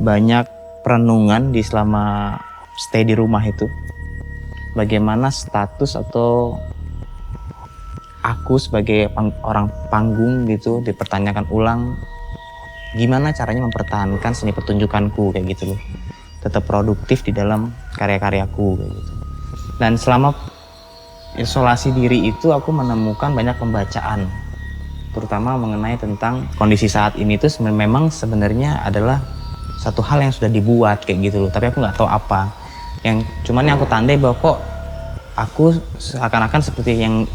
banyak perenungan di selama stay di rumah itu. Bagaimana status atau aku sebagai orang panggung gitu dipertanyakan ulang, gimana caranya mempertahankan seni pertunjukanku kayak gitu loh, tetap produktif di dalam karya-karyaku kayak gitu. Dan selama isolasi diri itu aku menemukan banyak pembacaan, terutama mengenai tentang kondisi saat ini tuh memang sebenarnya adalah satu hal yang sudah dibuat kayak gitu loh, tapi aku nggak tahu apa. Yang cuman yang aku tandai bahwa kok aku seakan-akan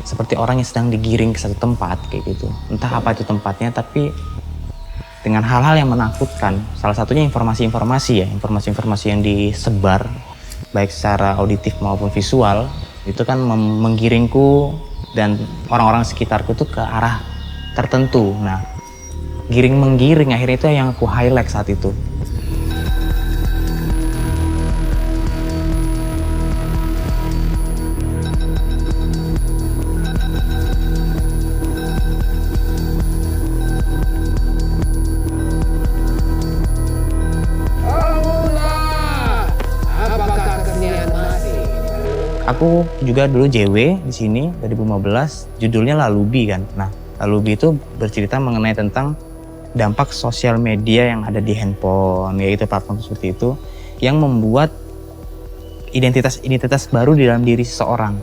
seperti orang yang sedang digiring ke satu tempat kayak gitu. Entah apa itu tempatnya, tapi dengan hal-hal yang menakutkan. Salah satunya informasi-informasi yang disebar baik secara auditif maupun visual itu kan menggiringku dan orang-orang sekitarku tuh ke arah tertentu. Nah, giring-menggiring akhirnya itu yang aku highlight saat itu. Aku juga dulu JW di sini 2015, judulnya Lalubi kan. Nah, Lalubi itu bercerita mengenai tentang dampak sosial media yang ada di handphone, yaitu platform seperti itu, yang membuat identitas baru di dalam diri seseorang,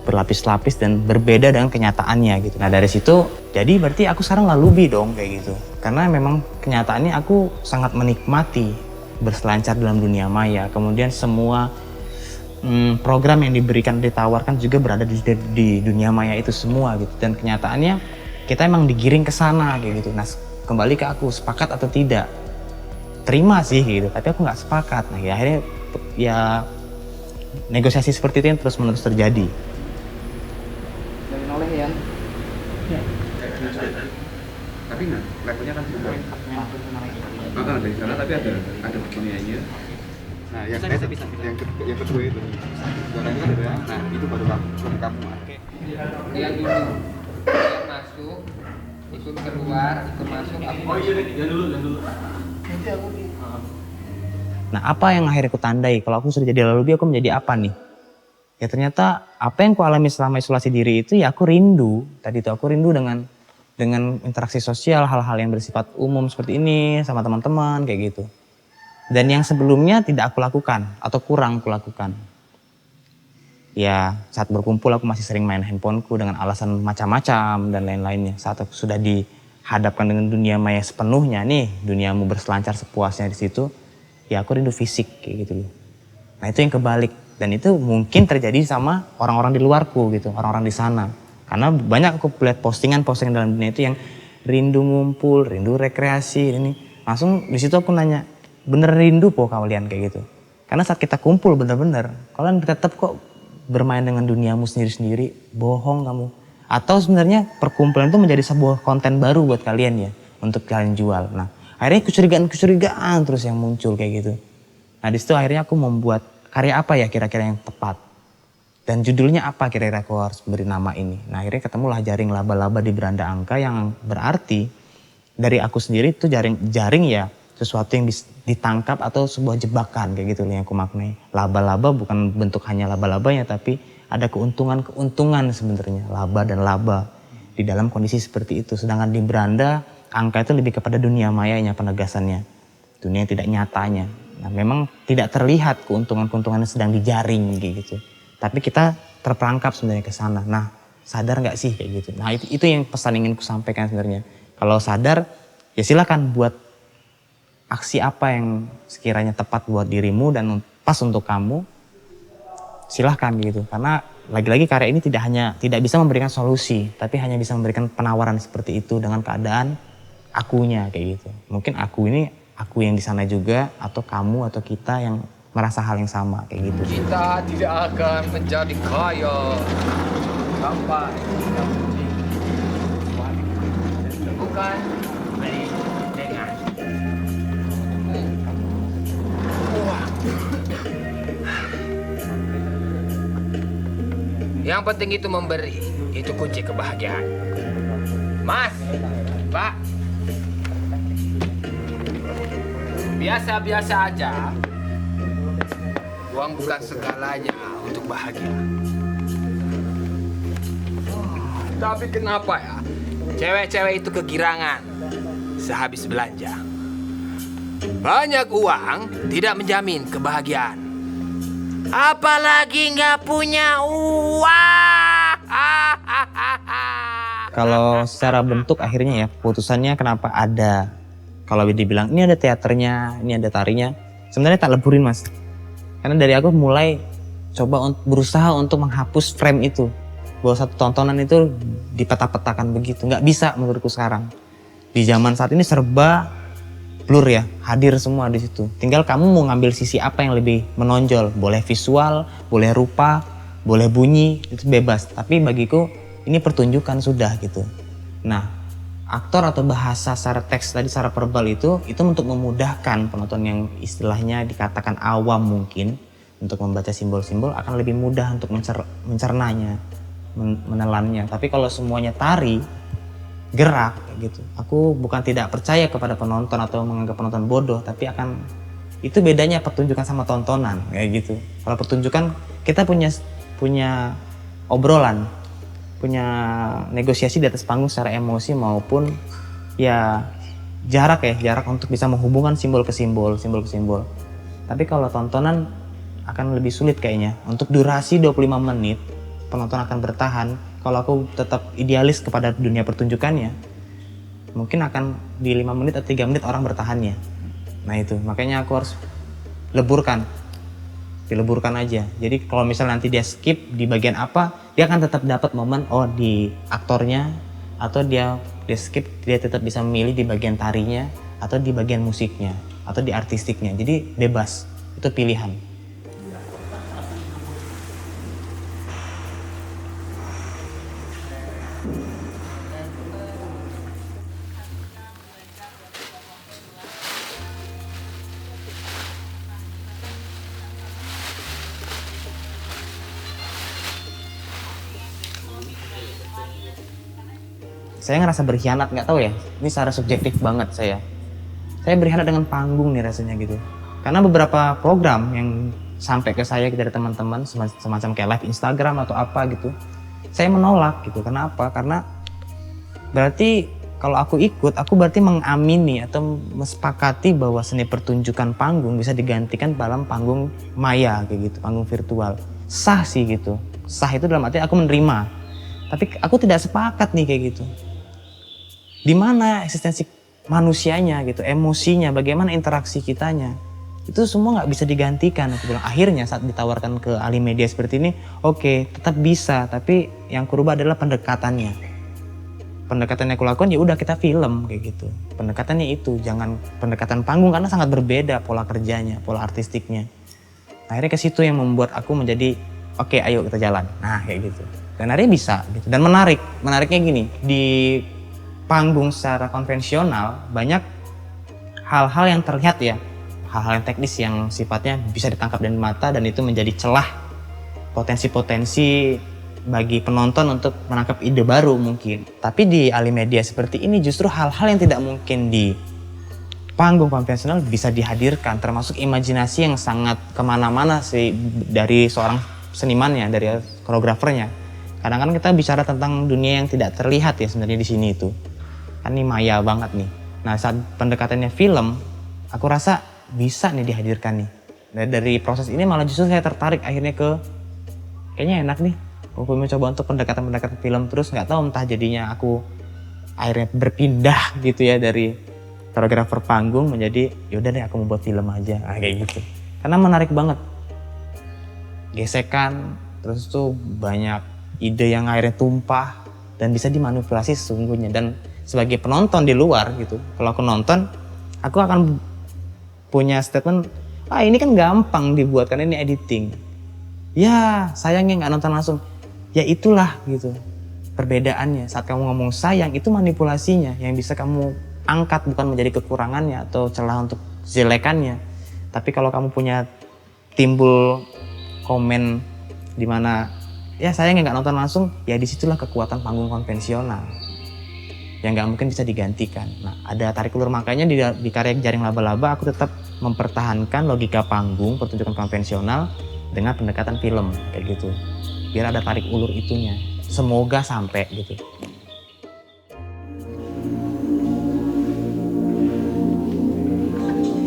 berlapis-lapis dan berbeda dengan kenyataannya gitu. Nah dari situ, jadi berarti aku sekarang Lalubi dong kayak gitu. Karena memang kenyataannya aku sangat menikmati berselancar dalam dunia maya. Kemudian semua program yang ditawarkan juga berada di dunia maya itu semua gitu. Dan kenyataannya kita emang digiring ke sana kayak gitu. Nah kembali ke aku, sepakat atau tidak? Terima sih gitu, tapi aku nggak sepakat. Nah ya akhirnya ya negosiasi seperti itu yang terus-menerus terjadi. Dari noleh ya? Ya. Tapi nggak, levelnya kan juga. Dari sana tapi ada beginiannya. Nah, yang kedua itu. Yang kan ada. Nah, itu baru kamu. Dia dulu dia masuk, ikut keluar, ikut masuk. Aku Jangan dulu. Nanti aku di. Nah apa yang akhirnya aku tandai, kalau aku sudah jadi Lalubi aku menjadi apa nih? Ya ternyata apa yang aku alami selama isolasi diri itu ya aku rindu. Tadi itu aku rindu dengan interaksi sosial, hal-hal yang bersifat umum seperti ini sama teman-teman kayak gitu. Dan yang sebelumnya tidak aku lakukan atau kurang aku lakukan. Ya saat berkumpul aku masih sering main handphoneku dengan alasan macam-macam dan lain-lainnya. Saat aku sudah dihadapkan dengan dunia maya sepenuhnya nih, duniamu berselancar sepuasnya di situ, ya aku rindu fisik kayak gitu loh. Nah itu yang kebalik, dan itu mungkin terjadi sama orang-orang di luarku gitu, orang-orang di sana. Karena banyak aku lihat postingan-postingan dalam dunia itu yang rindu ngumpul, rindu rekreasi ini. Langsung di situ aku nanya, bener rindu po kalian kayak gitu? Karena saat kita kumpul bener-bener, kalian tetap kok bermain dengan duniamu sendiri-sendiri, bohong kamu. Atau sebenarnya perkumpulan itu menjadi sebuah konten baru buat kalian ya, untuk kalian jual. Nah akhirnya kecurigaan terus yang muncul kayak gitu. Nah di situ akhirnya aku membuat karya apa ya kira-kira yang tepat. Dan judulnya apa kira-kira aku harus beri nama ini. Nah akhirnya ketemulah jaring laba-laba di beranda angka yang berarti dari aku sendiri itu jaring ya sesuatu yang ditangkap atau sebuah jebakan kayak gitu yang aku maknai. Laba-laba bukan bentuk hanya laba-labanya tapi ada keuntungan sebenarnya laba dan laba di dalam kondisi seperti itu. Sedangkan di beranda angka itu lebih kepada dunia mayanya penegasannya. Dunia yang tidak nyatanya. Nah memang tidak terlihat keuntungan-keuntungan yang sedang dijaring kayak gitu. Tapi kita terperangkap sebenarnya ke sana. Nah sadar nggak sih kayak gitu. Nah itu yang pesan ingin ku sampaikan sebenarnya. Kalau sadar ya silakan buat aksi apa yang sekiranya tepat buat dirimu dan pas untuk kamu. Silahkan gitu. Karena lagi-lagi karya ini tidak bisa memberikan solusi. Tapi hanya bisa memberikan penawaran seperti itu dengan keadaan akunya kayak gitu. Mungkin aku ini aku yang di sana juga atau kamu atau kita yang merasa hal yang sama kayak gitu. Kita tidak akan menjadi kaya sampai kita bukan dengan uang. Yang penting itu memberi, itu kunci kebahagiaan. Mas, Pak. biasa-biasa aja. Uang bukan segalanya untuk bahagia. Tapi kenapa ya? Cewek-cewek itu kegirangan sehabis belanja. Banyak uang tidak menjamin kebahagiaan. Apalagi nggak punya uang. Kalau secara bentuk akhirnya ya putusannya kenapa ada. Kalau dibilang ini ada teaternya, ini ada tarinya. Sebenarnya tak leburin mas. Karena dari aku mulai coba berusaha untuk menghapus frame itu. Bahwa satu tontonan itu dipeta-petakan begitu. Nggak bisa menurutku sekarang. Di zaman saat ini serba blur ya, hadir semua di situ. Tinggal kamu mau ngambil sisi apa yang lebih menonjol. Boleh visual, boleh rupa, boleh bunyi, itu bebas. Tapi bagiku ini pertunjukan sudah gitu. Nah, aktor atau bahasa secara teks tadi, secara verbal itu untuk memudahkan penonton yang istilahnya dikatakan awam mungkin untuk membaca simbol-simbol akan lebih mudah untuk mencernanya, menelannya. Tapi kalau semuanya tari, gerak gitu, aku bukan tidak percaya kepada penonton atau menganggap penonton bodoh, tapi akan itu bedanya pertunjukan sama tontonan kayak gitu. Kalau pertunjukan kita punya obrolan, punya negosiasi di atas panggung secara emosi maupun ya jarak untuk bisa menghubungkan simbol ke simbol. Tapi kalau tontonan akan lebih sulit kayaknya. Untuk durasi 25 menit penonton akan bertahan. Kalau aku tetap idealis kepada dunia pertunjukannya, mungkin akan di 5 menit atau 3 menit orang bertahannya. Nah itu, makanya aku harus dileburkan aja. Jadi kalau misalnya nanti dia skip di bagian apa, dia akan tetap dapat momen di aktornya, atau dia skip, dia tetap bisa memilih di bagian tarinya, atau di bagian musiknya, atau di artistiknya. Jadi bebas, itu pilihan. Saya ngerasa berkhianat, nggak tahu ya, ini secara subjektif banget saya berkhianat dengan panggung nih rasanya gitu. Karena beberapa program yang sampai ke saya dari teman-teman semacam kayak live Instagram atau apa gitu, saya menolak gitu. Kenapa? Karena berarti kalau aku ikut, aku berarti mengamini atau mesepakati bahwa seni pertunjukan panggung bisa digantikan dalam panggung maya kayak gitu, panggung virtual. Sah sih gitu, sah itu dalam arti aku menerima, tapi aku tidak sepakat nih kayak gitu. Di mana eksistensi manusianya gitu, emosinya, bagaimana interaksi kitanya, itu semua nggak bisa digantikan. Aku bilang akhirnya saat ditawarkan ke ahli media seperti ini, oke, tetap bisa, tapi yang kurubah adalah pendekatannya. Pendekatan yang aku lakukan ya udah kita film kayak gitu. Pendekatannya itu, jangan pendekatan panggung karena sangat berbeda pola kerjanya, pola artistiknya. Akhirnya ke situ yang membuat aku menjadi oke, ayo kita jalan. Nah kayak gitu. Dan akhirnya bisa gitu. Dan menariknya gini, di panggung secara konvensional banyak hal-hal yang terlihat ya, hal-hal yang teknis yang sifatnya bisa ditangkap dari mata, dan itu menjadi celah potensi-potensi bagi penonton untuk menangkap ide baru mungkin. Tapi di ahli media seperti ini justru hal-hal yang tidak mungkin di panggung konvensional bisa dihadirkan, termasuk imajinasi yang sangat kemana-mana sih dari seorang senimannya, dari koreografernya. Kadang-kadang kita bicara tentang dunia yang tidak terlihat ya sebenarnya di sini itu. Kan ini maya banget nih. Nah saat pendekatannya film, aku rasa bisa nih dihadirkan nih. Dari proses ini malah justru saya tertarik akhirnya kayaknya enak nih. Aku mencoba untuk pendekatan-pendekatan film terus, nggak tahu entah jadinya aku akhirnya berpindah gitu ya dari koreografer panggung menjadi yaudah deh aku mau buat film aja, kayak gitu. Karena menarik banget. Gesekan, terus tuh banyak ide yang akhirnya tumpah dan bisa dimanipulasi sesungguhnya. Dan sebagai penonton di luar gitu, kalau aku nonton, aku akan punya statement, ini kan gampang dibuat karena ini editing. Ya sayangnya nggak nonton langsung. Ya itulah gitu perbedaannya. Saat kamu ngomong sayang, itu manipulasinya yang bisa kamu angkat, bukan menjadi kekurangannya atau celah untuk jelekannya. Tapi kalau kamu punya timbul komen di mana ya sayangnya nggak nonton langsung, ya disitulah kekuatan panggung konvensional yang nggak mungkin bisa digantikan. Nah ada tarik ulur, makanya di karya Jaring Laba-Laba aku tetap mempertahankan logika panggung, pertunjukan konvensional dengan pendekatan film kayak gitu. Biar ada tarik ulur itunya. Semoga sampai gitu.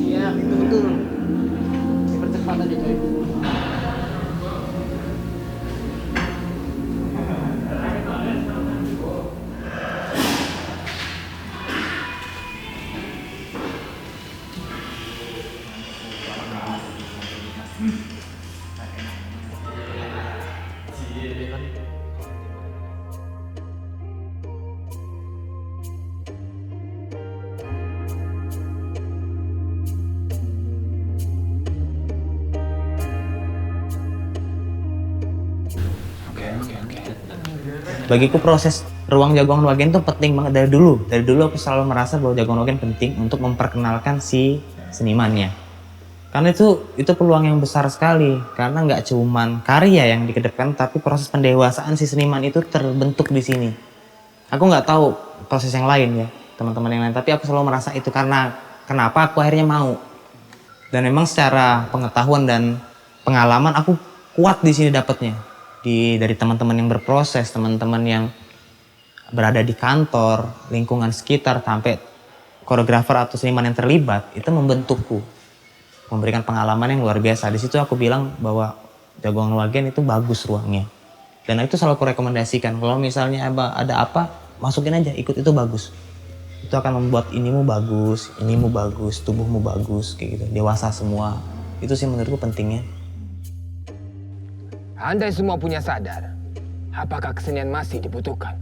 Iya, betul. Dipercepat aja coy. Bagiku proses ruang Jagoan Wagen itu penting banget dari dulu. Dari dulu aku selalu merasa bahwa Jagoan Wagen penting untuk memperkenalkan si senimannya. Karena itu peluang yang besar sekali. Karena nggak cuman karya yang dikedepankan, tapi proses pendewasaan si seniman itu terbentuk di sini. Aku nggak tahu proses yang lain ya, teman-teman yang lain. Tapi aku selalu merasa itu karena kenapa aku akhirnya mau. Dan memang secara pengetahuan dan pengalaman aku kuat di sini dapatnya. Dari teman-teman yang berproses, teman-teman yang berada di kantor, lingkungan sekitar, sampai koreografer atau seniman yang terlibat, itu membentukku. Memberikan pengalaman yang luar biasa. Di situ aku bilang bahwa Jagoan Wagen itu bagus ruangnya. Dan itu selalu aku rekomendasikan. Kalau misalnya ada apa, masukin aja, ikut, itu bagus. Itu akan membuat inimu bagus, tubuhmu bagus, kayak gitu. Dewasa semua. Itu sih menurutku pentingnya. Andai semua punya sadar, apakah kesenian masih dibutuhkan?